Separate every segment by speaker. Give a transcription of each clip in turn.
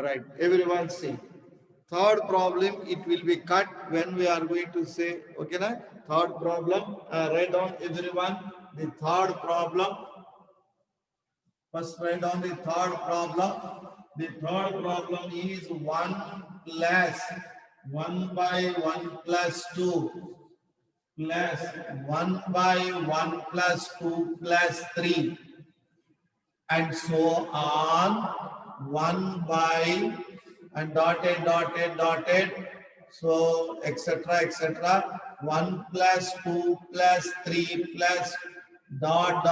Speaker 1: All right, everyone see. Third problem, it will be cut when we are going to say, okay, na? Third problem, write down everyone the third problem. First write down the third problem. The third problem is 1 plus 1 by 1 plus 2 plus 1 by 1 plus 2 plus 3 and so on, 1 by and dotted, so etc. 1 plus 2 plus 3 plus dot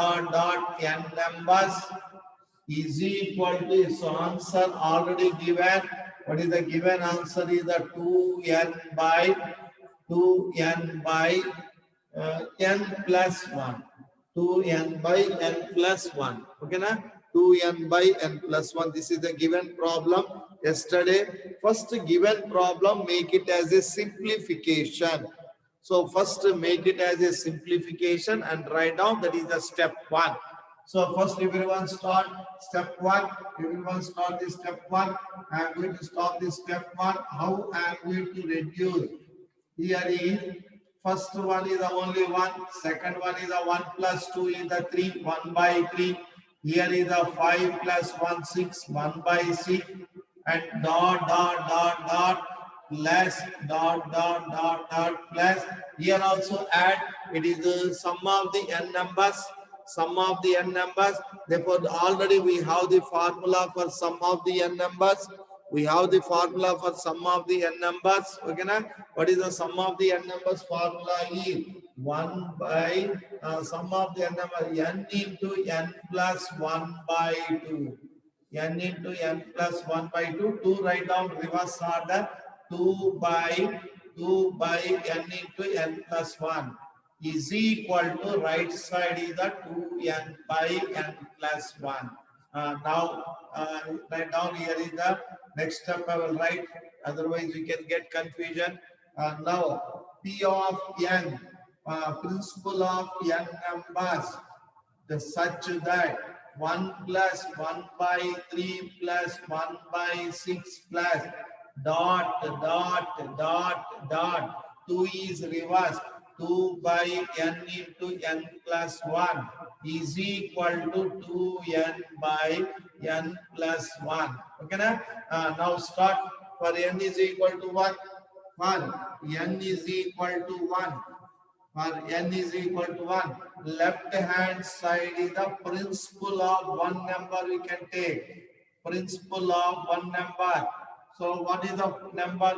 Speaker 1: n numbers is equal to, so answer already given. What is the given answer is the 2n by n plus 1. 2n by n plus 1. Okay, na? 2n by n plus 1. This is the given problem yesterday. First given problem, make it as a simplification. So first make it as a simplification and write down, that is the step 1. So first everyone start step 1. Everyone start this step 1. I am going to start this step 1. How I am going to reduce? Here is first one is the only one, second one is the 1 plus 2 is the 3, 1 by 3. Here is the 5 plus 1, 6, 1 by 6, and dot plus dot plus. Here also add, it is the sum of the n numbers. Sum of the n numbers. Therefore, already we have the formula for sum of the n numbers. We have the formula for sum of the n numbers. Okay, na? What is the sum of the n numbers formula? Is 1 by sum of the n numbers, n into n plus 1 by 2. N into n plus 1 by 2. 2 write down reverse order. 2 by n into n plus 1 is equal to, right side is the 2n by n plus 1. Now write down, here is the next step I will write, otherwise we can get confusion. Now P of n, principle of n numbers, such that 1 plus 1 by 3 plus 1 by 6 plus dot 2 is reversed. 2 by n into n plus 1 is equal to 2n by n plus 1. Okay, na? Now start. For n is equal to 1. N is equal to 1. For n is equal to 1. Left hand side is the principle of one number we can take. Principle of one number. So what is the number?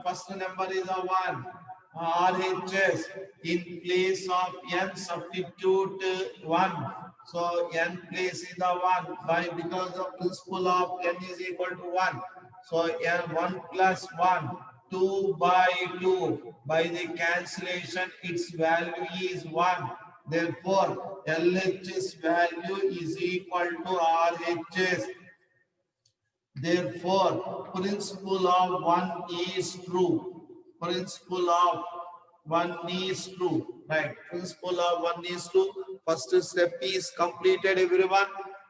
Speaker 1: First number is a 1. RHS, in place of n substitute 1. So n place is the 1 by, because the principle of n is equal to 1. So n 1 plus 1, 2 by 2. By the cancellation, its value is 1. Therefore, LHS value is equal to RHS. Therefore, principle of 1 is true. Principle of 1 is true. Right. Principle of 1 is true. First step is completed, everyone.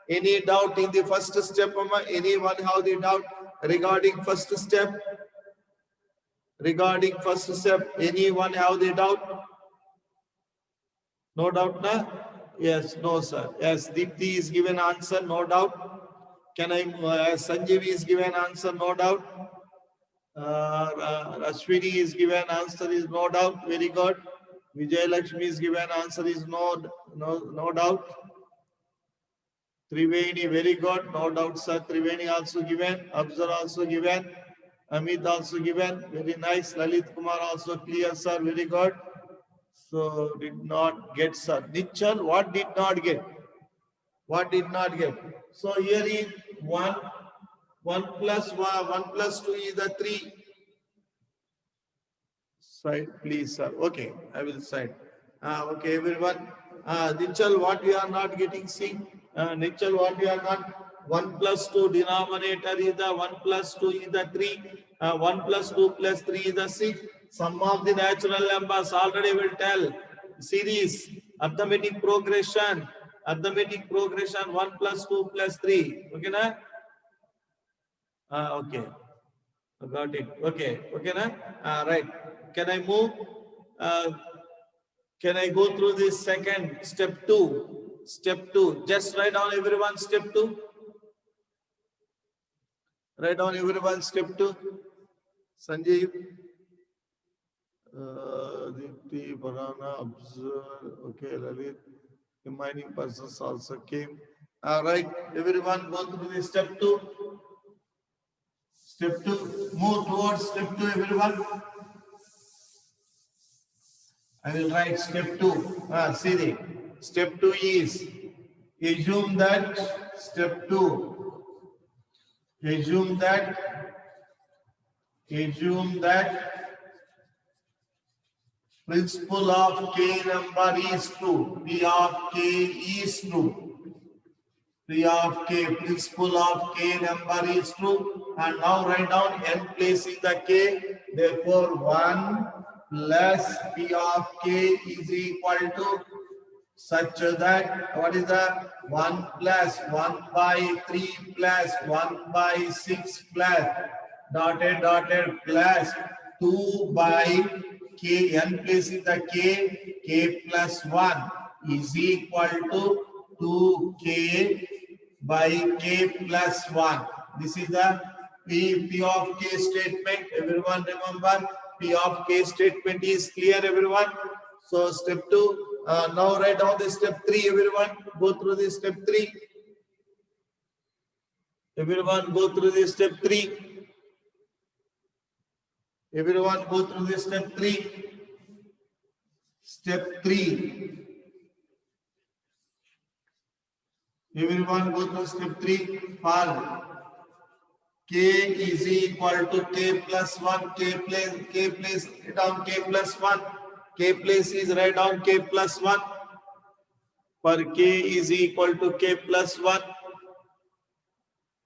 Speaker 1: Any doubt in the first step? Anyone have the doubt regarding first step? Regarding first step, anyone have the doubt? No doubt, na? Yes, no, sir. Yes, Deepthi is given answer, no doubt. Can I, Sanjeev is given answer, no doubt. Rashwini is given answer is no doubt. Very good. Vijay Lakshmi is given answer is no doubt. Triveni, very good. No doubt, sir. Triveni also given. Absar also given. Amit also given. Very nice. Lalit Kumar also clear, sir. Very good. So did not get, sir. Nichal, what did not get? What did not get? So here is 1 plus 2 is the 3. Side, please, sir. Okay, I will side. Okay, everyone. Nichal, what we are not getting? See, Nichal, what we are not? 1 plus 2 denominator is the 1 plus 2 is the 3. 1 plus 2 plus 3 is the 6. Sum of the natural numbers already will tell. Series, arithmetic progression. 1 plus 2 plus 3. Okay, na? Okay. Got it. Okay. Okay, na? Right. Can I move? Uh, can I go through this second step two? Step two. Just write down everyone step two. Write down everyone step two. Sanjeev. Dipti, Barana, observe. Okay, Lalit. Remaining persons also came. All right. Everyone go through this step two. Step two. Move towards step two, everyone. I will write step two. See the step two is assume that step two. Assume that principle of k number is true. P of k is true. P of k, principle of k number is true. And now write down n placing the k. Therefore, 1 plus P of k is equal to such that what is the 1 plus 1 by 3 plus 1 by 6 plus dotted plus 2 by k, n placing the k plus 1 is equal to 2k by k plus 1. This is the P of k statement. Everyone remember P of k statement is clear, everyone. So step 2. Now write down the step 3, everyone. Go through this step 3. Everyone go through this step 3. Everyone go through this step 3. Step 3. Everyone go through step 3. For k is equal to k plus 1. K place down k plus 1. K place is write down k plus 1. For k is equal to k plus 1.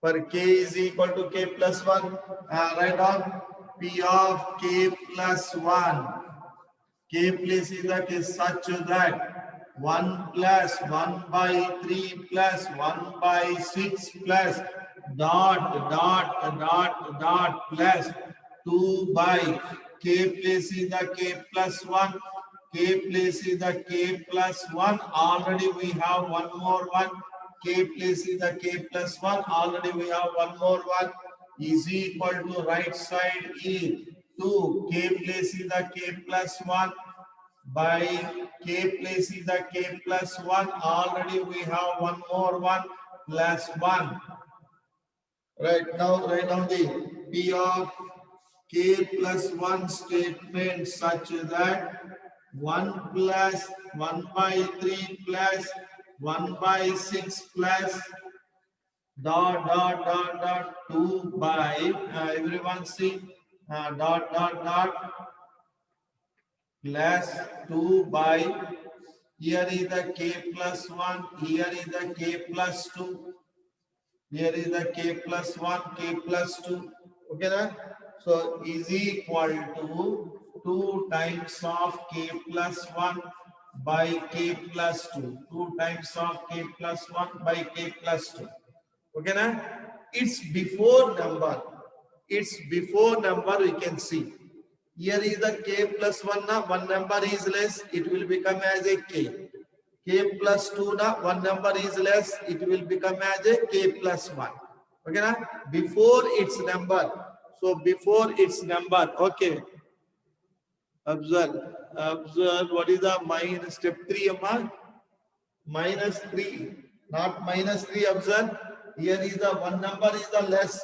Speaker 1: For k is equal to k plus 1. Write down P of k plus 1. K place is the case such that 1 plus 1 by 3 plus 1 by 6 plus dot plus 2 by k place is the k plus 1. K place is the k plus 1. Already we have one more one. K place is the k plus 1. Already we have one more one. Is equal to right side is 2. K place is the k plus 1 by k place is the k plus 1. Already we have one more one plus 1. Right now, write down the P of k plus 1 statement such that 1 plus 1 by 3 plus 1 by 6 plus dot 2 by everyone see dot plus 2 by here is the k plus 1, here is the k plus 2, here is the k plus 1, k plus 2. Okay, na? So is equal to 2 times of k plus 1 by k plus 2. 2 times of k plus 1 by k plus 2. Okay, na? It's before number. It's before number we can see. Here is the k plus 1 na, one number is less, it will become as a k. K plus 2 na, one number is less, it will become as a k plus 1. Okay na? Before its number. So before its number, okay. Observe what is the minus step 3 amma? Minus 3, not minus 3, observe. Here is the one number is the less.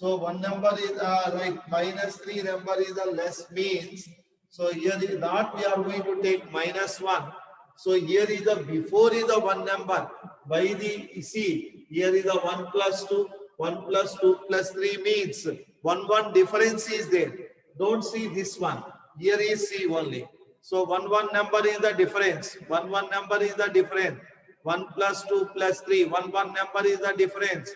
Speaker 1: So one number is right, minus 3 number is the less means. So here is not we are going to take minus 1. So here is the before is the one number. By the see, here is the 1 plus 2, 1 plus 2 plus 3 means 1 difference is there. Don't see this one. Here is C only. So 1 number is the difference. 1 number is the difference. 1 plus 2 plus 3. 1 number is the difference.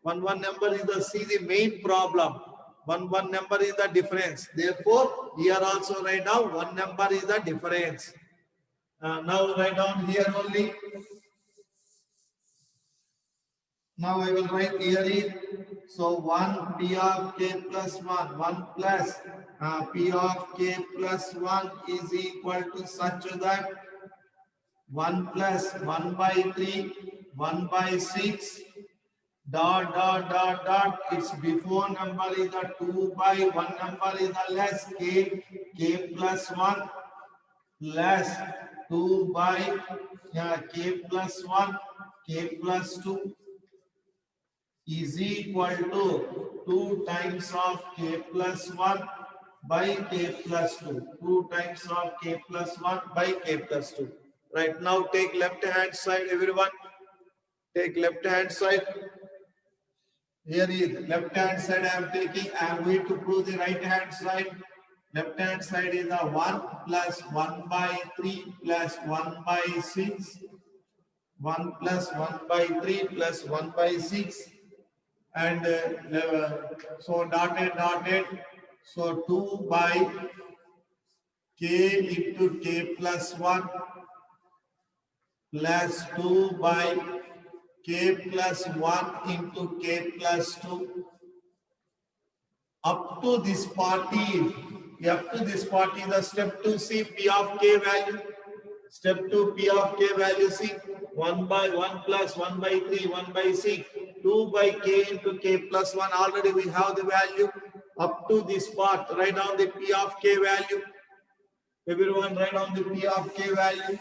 Speaker 1: 1 number is the see the main problem. 1 number is the difference. Therefore, here also write down 1 number is the difference. Now write down here only. Now I will write here is So 1 P of k plus 1 plus P of k plus 1 is equal to such that 1 plus 1 by 3, 1 by 6, dot. Its before number is the 2 by 1 number is the less k plus 1 less 2 by k plus 1 k plus 2 is equal to 2 times of k plus 1 by k plus 2. 2 times of k plus 1 by k plus 2. Right, now take left hand side, everyone. Take left hand side. Here is left hand side I am taking. I am going to prove the right hand side. Left hand side is the 1 plus 1 by 3 plus 1 by 6. 1 plus 1 by 3 plus 1 by 6. And so dotted. So 2 by k into k plus 1 plus 2 by k plus 1 into k plus 2 up to this party. Up to this party, the step 2 see p of k value. Step 2 p of k value see 1 by 1 plus 1 by 3, 1 by 6, 2 by k into k plus 1. Already we have the value. Up to this part, write down the p of k value. Everyone write down the p of k value.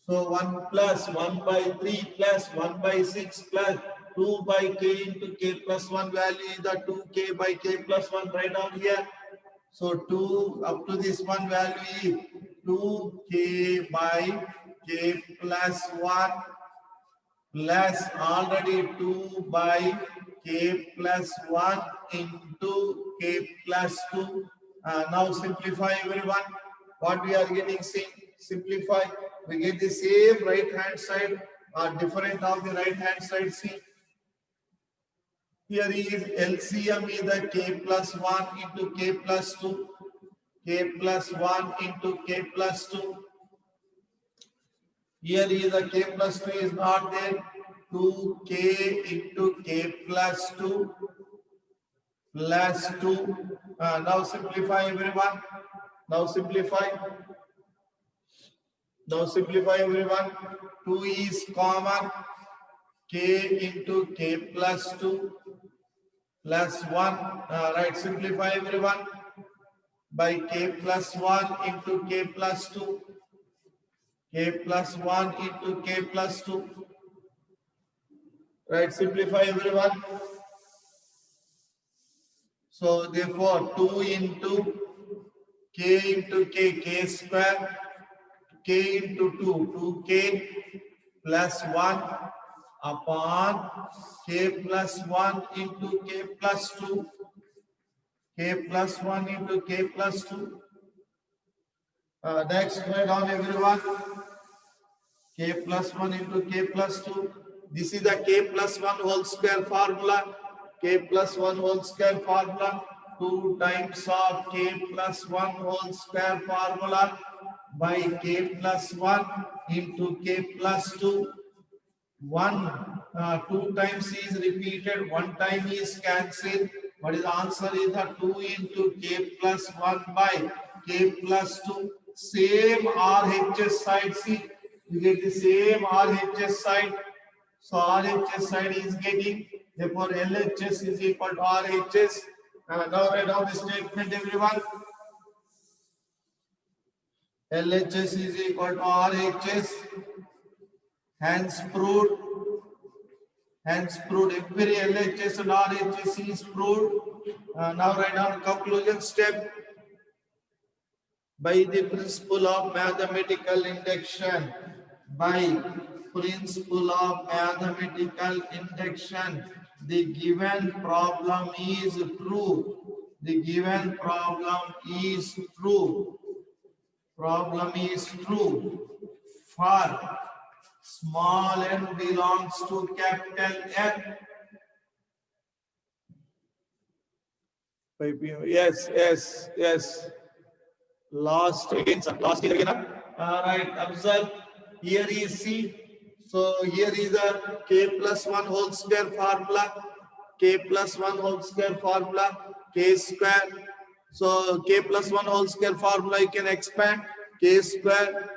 Speaker 1: So 1 plus 1 by 3 plus 1 by 6 plus 2 by k into k plus 1 value is the 2k by k plus 1. Write down here. So 2 up to this one value is 2k by k plus 1 plus already 2 by k plus 1 into k plus 2. Now simplify, everyone. What we are getting, simplify. We get the same right hand side or different of the right hand side. See, here is LCM is the k plus 1 into k plus 2. K plus 1 into k plus 2. Here is the k plus 2 is not there. 2k into k plus 2 plus 2. Now simplify, everyone. Now simplify. Now simplify, everyone. 2 is common. K into k plus 2 plus 1. Right, simplify, everyone. By k plus 1 into k plus 2. K plus 1 into k plus 2. Right, simplify, everyone. So therefore 2 into k square, k into 2, 2k plus 1 upon k plus 1 into k plus 2, k plus 1 into k plus 2. Next, write down, everyone. K plus 1 into k plus 2. This is the k plus 1 whole square formula. K plus 1 whole square formula. 2 times of k plus 1 whole square formula by k plus 1 into k plus 2. 2 times is repeated, 1 time is cancelled. What is the answer is the 2 into k plus 1 by k plus 2. Same RHS side, see, you get the same RHS side. So RHS side is getting, therefore LHS is equal to RHS. Now write down the statement, everyone. LHS is equal to RHS. Hence proved. Hence proved. Every LHS and RHS is proved. Now write down conclusion step. By the principle of mathematical induction. By principle of mathematical induction, the given problem is true. The given problem is true. Problem is true for small n belongs to capital N. Yes. Last again. Right, observe. Here is C. So here is a k plus 1 whole square formula. k plus 1 whole square formula, k square. So k plus 1 whole square formula you can expand, k square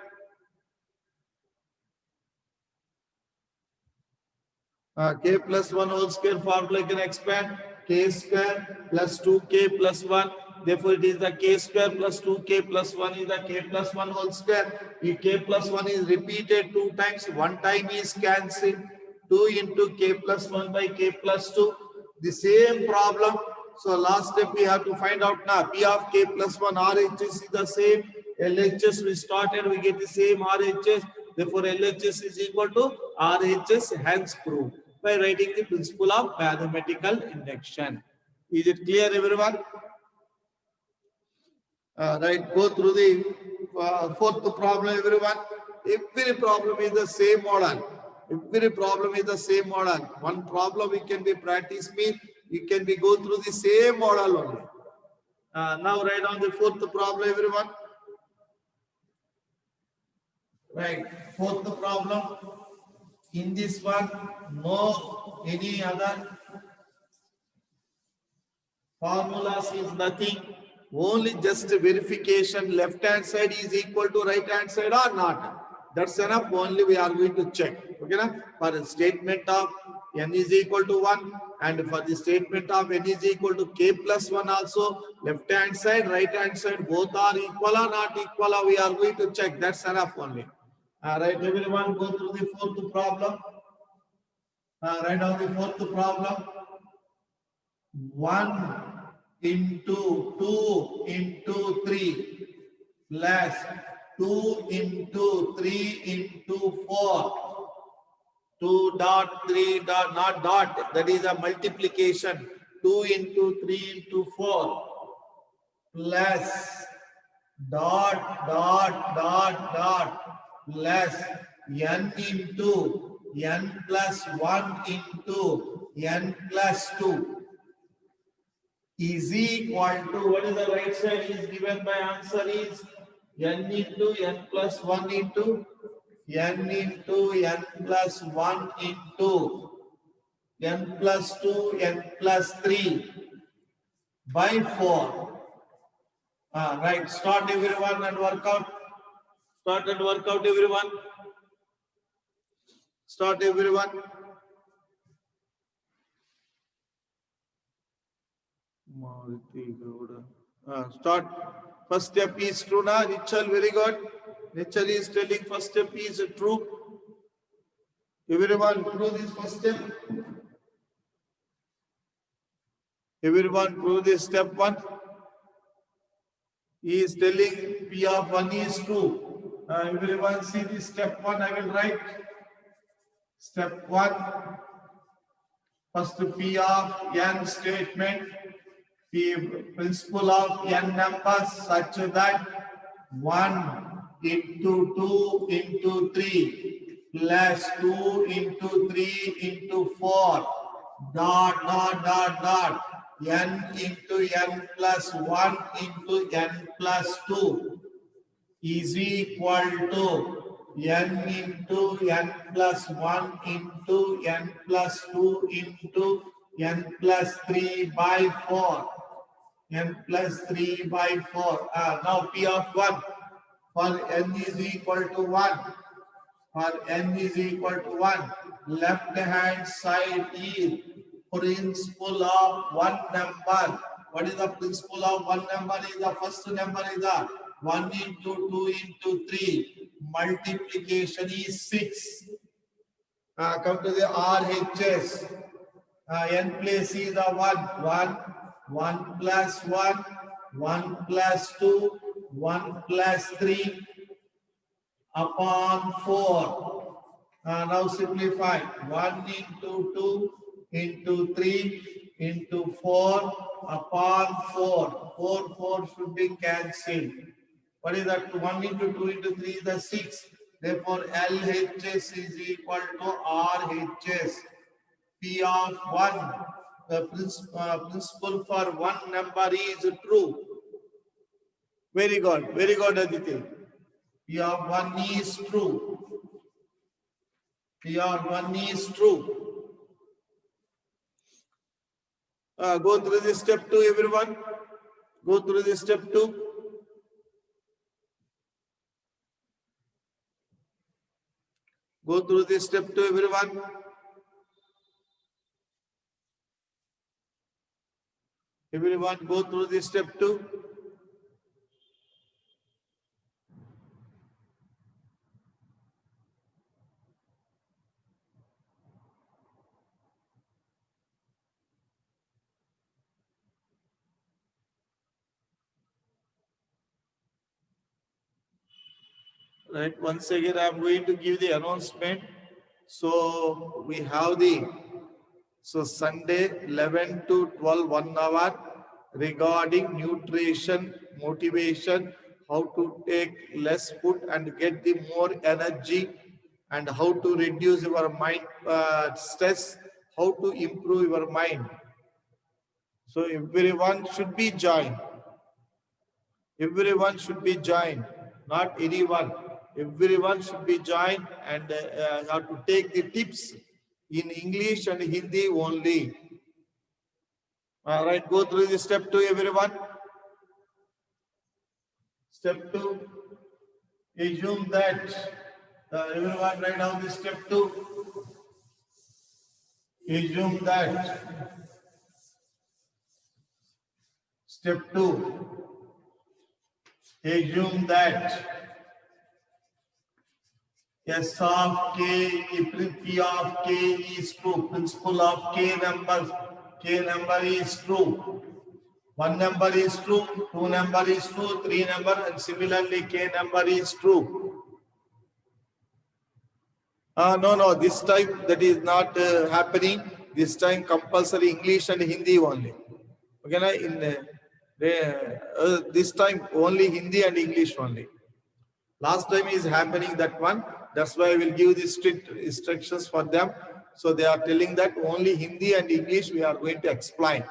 Speaker 1: k plus 1 whole square formula you can expand, k square plus 2k plus 1. Therefore, it is the k square plus 2k plus 1 is the k plus 1 whole square. If k plus 1 is repeated 2 times, 1 time is cancelled. 2 into k plus 1 by k plus 2. The same problem. So last step we have to find out now. P of k plus 1 RHS is the same. LHS we started, we get the same RHS. Therefore, LHS is equal to RHS, hence proved by writing the principle of mathematical induction. Is it clear, everyone? Right, go through the fourth problem, everyone. Every problem is the same model. Every problem is the same model. One problem we can be practice me, you can be go through the same model only. Now write on the fourth problem, everyone. Right, fourth problem. In this one, no any other formulas is nothing. Only just verification. Left hand side is equal to right hand side or not. That's enough. Only we are going to check. Okay, na? For a statement of n is equal to 1, and for the statement of n is equal to k plus 1 also, left hand side, right hand side, both are equal or not equal. We are going to check. That's enough only. Right, everyone, go through the fourth problem. Write down the fourth problem. 1 into 2 into 3 plus 2 into 3 into 4. 2 dot 3 dot not dot, that is a multiplication. 2 into 3 into 4 plus dot dot dot dot plus n into n plus 1 into n plus 2 is equal to, what is the right side is given by answer is n into n plus 1 into n plus 1 into n plus 2 n plus 3 by 4. Right, start everyone and work out. Start and work out, everyone. Start everyone. Start. First step is true now. Nichal, very good. Nichal is telling first step is true. Everyone prove this first step. Everyone prove this step 1. He is telling P of 1 is true. Everyone see this step 1. I will write. Step 1. First P of n statement. The principle of n numbers such that 1 into 2 into 3 plus 2 into 3 into 4 dot dot dot dot n into n plus 1 into n plus 2 is equal to n into n plus 1 into n plus 2 into n plus 3 by 4. N plus 3 by 4. Now P of 1 for n is equal to 1. For n is equal to 1. Left hand side is principle of one number. What is the principle of one number? Is the first number is the 1 into 2 into 3. Multiplication is 6. Come to the RHS. N place is the 1. 1 plus 1, 1 plus 2, 1 plus 3 upon 4. Now simplify. 1 into 2 into 3 into 4 upon 4. 4 should be cancelled. What is that? 1 into 2 into 3 is the 6. Therefore, LHS is equal to RHS. P of 1. The principle for one number is true. Very good, Aditi. P of 1 is true. P of 1 is true. Go through this step 2, everyone. Go through this step 2. Go through this step 2, everyone. Everyone, go through this step 2. Right, once again, I'm going to give the announcement. So we have Sunday 11 to 12, 1 hour regarding nutrition, motivation, how to take less food and get the more energy, and how to reduce your mind stress, how to improve your mind. So everyone should be joined. Everyone should be joined, not anyone. Everyone should be joined and have to take the tips in English and Hindi only. All right, go through the step 2, everyone. Step 2, assume that everyone write down the step 2. Assume that step 2. Assume that S of K, P of K is true. Principle of K number is true. 1 number is true, 2 number is true, 3 number, and similarly K number is true. No, this time that is not happening. This time compulsory English and Hindi only. Okay, this time only Hindi and English only. Last time is happening that one. That's why I will give the strict instructions for them. So they are telling that only Hindi and English we are going to explain.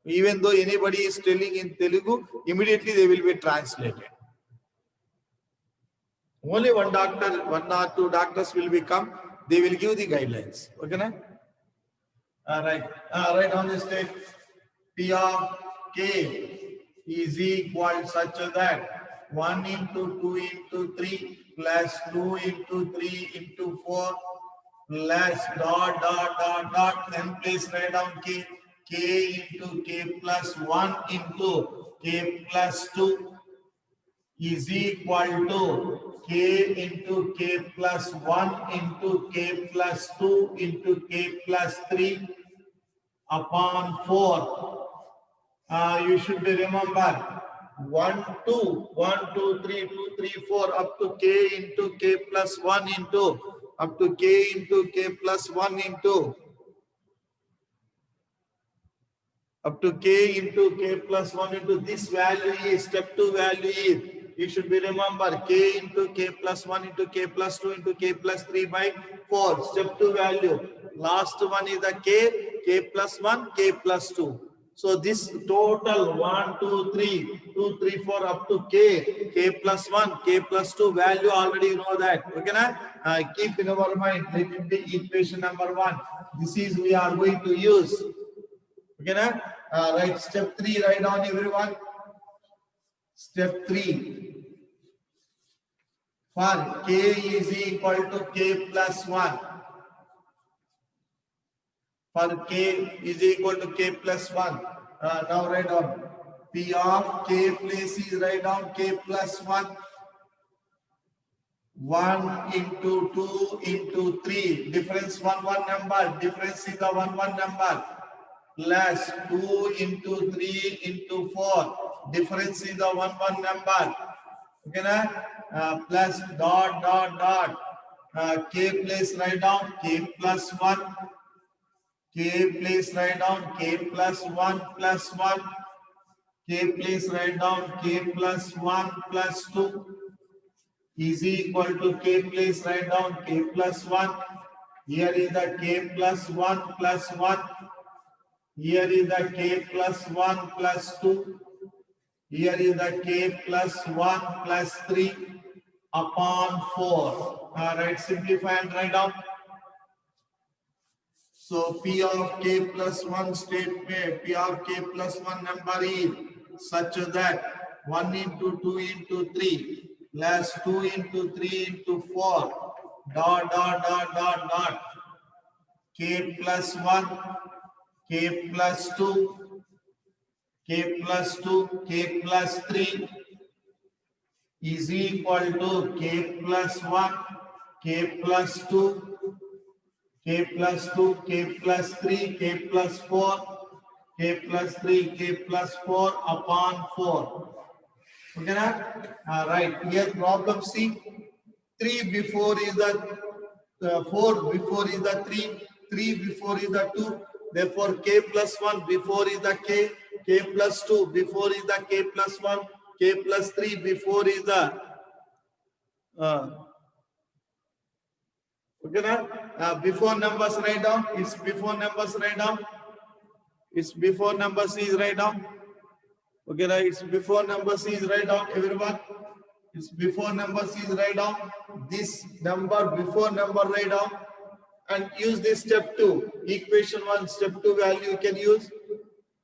Speaker 1: Even though anybody is telling in Telugu, immediately they will be translated. Only one doctor, 1 or 2 doctors will become, they will give the guidelines. Okay, na? Right. Right on this state, P of K is equal such that 1 into 2 into 3 plus 2 into 3 into 4 plus dot, then please write down K into K plus 1 into K plus 2 is equal to K into K plus 1 into K plus 2 into K plus 3 upon 4. You should remember 1, 2, 3, 2, 3, 4 up to K into K plus 1 into up to K into K plus 1 into up to K into K plus 1 into this value is step 2 value is, you should be remember K into K plus 1 into K plus 2 into K plus 3 by 4, step 2 value. Last one is the K plus 1, K plus 2. So this total 1, 2, 3, 2, 3, 4 up to K plus 1, K plus 2 value already you know that. Okay, na? Keep in our mind, let it be equation number 1. This is we are going to use. Okay, na? Right, step 3, write down everyone. Step 3. For K is equal to K plus 1. For K is equal to K plus 1. Now write down. P of K place is write down K plus 1. 1 into 2 into 3. Difference 1 number. Difference is the 1 number. Plus 2 into 3 into 4. Difference is the 1 number. Okay, na? Plus dot. K place write down K plus 1. K place write down K plus 1 plus 1. K place write down K plus 1 plus 2 is equal to K place write down K plus 1. Here is the K plus 1 plus 1. Here is the K plus 1 plus 2. Here is the K plus 1 plus 3 upon 4. Right, simplify and write down. So P of k plus 1 statement, P of k plus 1 number is such that 1 into 2 into 3 plus 2 into 3 into 4 dot k plus 1, k plus 2, k plus 2, k plus 3 is equal to k plus 1, k plus 2, k plus 2, k plus 3, k plus 4, k plus 3, k plus 4 upon 4. Okay, na? Right. Here problem C. 3 before is the 4 before is the 3, 3 before is the 2. Therefore, k plus 1 before is the k plus 2 before is the k plus 1, k plus 3 before is the uh, okay, na? Before numbers write down. It's before numbers write down. It's before numbers is write down. Okay, right? It's before numbers is write down. Everyone, it's before numbers is write down. This number before number write down, and use this step 2. Equation 1, step 2 value you can use.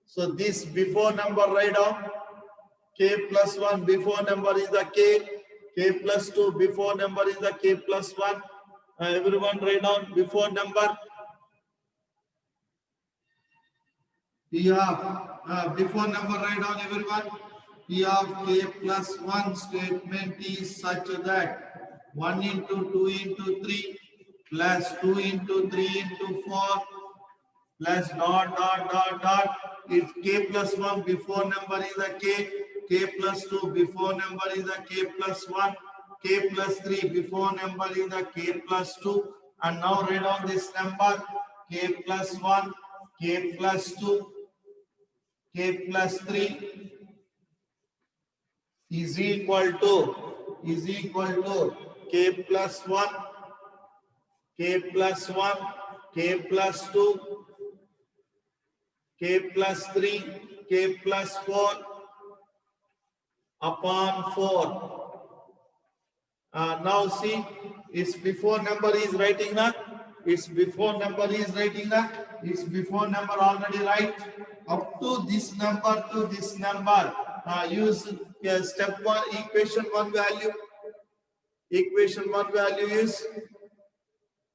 Speaker 1: So this before number write down. K plus 1 before number is the k plus 2 before number is the k plus 1. Everyone write down before number. P of before number write down everyone. P of k plus 1 statement is such that 1 into 2 into 3 plus 2 into 3 into 4 plus dot. If k plus 1 before number is a k plus 2 before number is a k plus 1, k plus 3 before number is a k plus 2, and now write down this number k plus 1, k plus 2, k plus 3 is equal to k plus 1, k plus 1, k plus 2, k plus 3, k plus 4 upon 4. Now see, its before number is writing na. Its before number is writing na. Its before number already right. Up to this number, use step 1, equation 1 value. Equation 1 value is,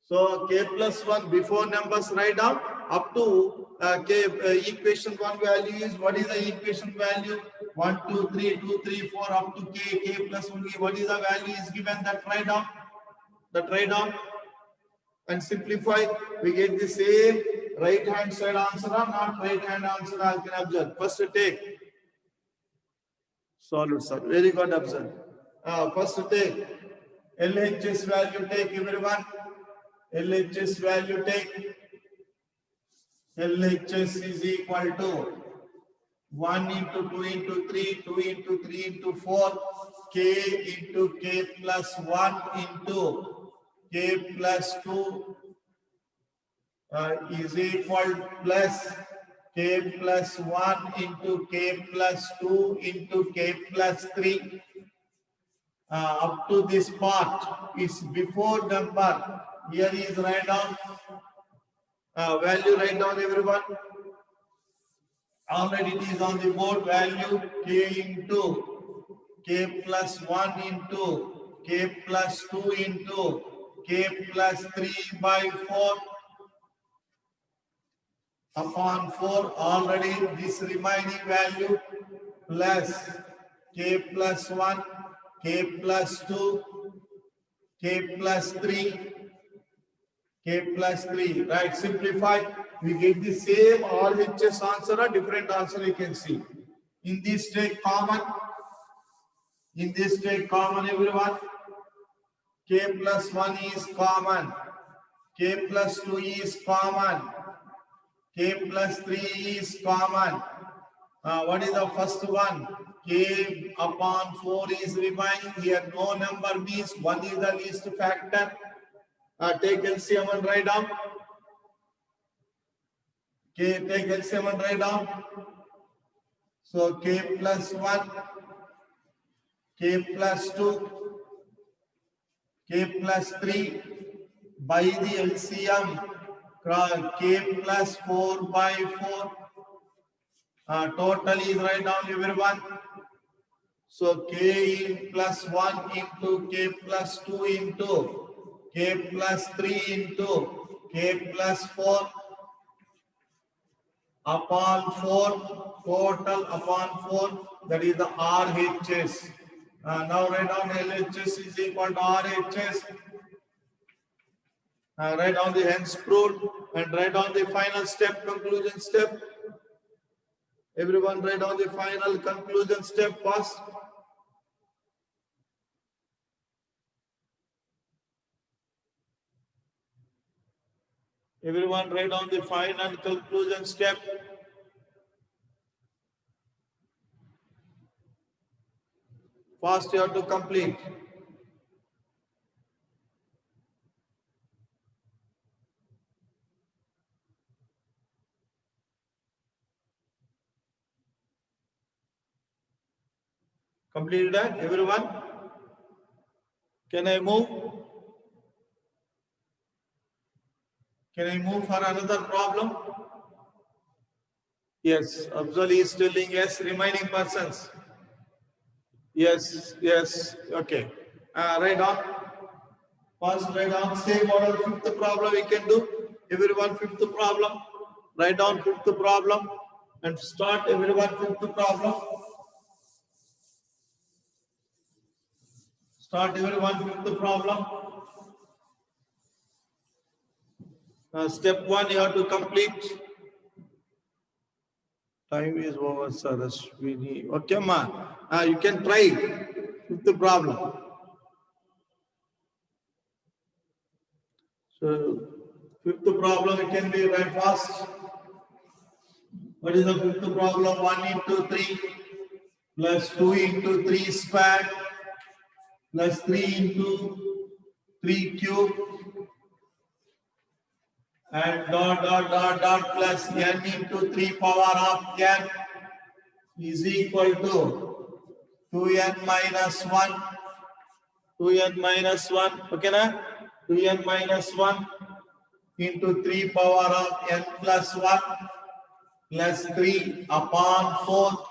Speaker 1: so k plus 1 before numbers write down up to equation 1 value is, what is the equation value? 1, 2, 3, 2, 3, 4 up to k plus 1. What is the value is given? That write down and simplify. We get the same right hand side answer or not right hand answer. I can observe. First take solve it, sir. Very good, observe. First take LHS value, take everyone. LHS value take. LHS is equal to 1 into 2 into 3, 2 into 3 into 4, k into k plus 1 into k plus 2 is equal plus k plus 1 into k plus 2 into k plus 3. Up to this part is before number. Here is write down value, write down everyone. Already it is on the board. Value k into k plus 1 into k plus 2 into k plus 3 by 4 upon 4. Already this remaining value plus k plus 1, k plus 2, k plus 3, k plus 3. Right, simplify. We get the same RHS answer or different answer you can see. In this take common. In this take common everyone. K plus 1 is common. K plus 2 is common. K plus 3 is common. What is the first one? K upon 4 is remaining. Here no number means 1 is the least factor. Take LCM and write down. K, take LCM and write down. So k plus 1, k plus 2, k plus 3 by the LCM. k plus 4 by 4. Total is write down everyone. So k in plus 1 into k plus 2 into k plus 3 into k plus 4 upon 4, total upon 4, that is the RHS. Now write down LHS is equal to RHS. Write down the hence proved and write down the final step, conclusion step. Everyone write down the final conclusion step first. Everyone write down the final conclusion step. First you have to complete. Completed that, everyone? Can I move? Can I move for another problem? Yes, Afzal is telling yes, remaining persons. Yes, yes, okay. Write down. First write down, say what are the fifth problem we can do. Everyone fifth problem. Write down fifth problem and start everyone fifth problem. Start everyone fifth problem. Step 1 you have to complete. Time is over, Saraswini. Okay, ma. You can try fifth problem. So, fifth problem it can be right fast. What is the fifth problem? 1 into 3 plus 2 into 3 squared plus 3 into 3 cube and dot plus n into 3 power of n is equal to 2n minus 1. 2n minus 1. Okay, na? 2n minus 1 into 3 power of n plus 1 plus 3 upon 4.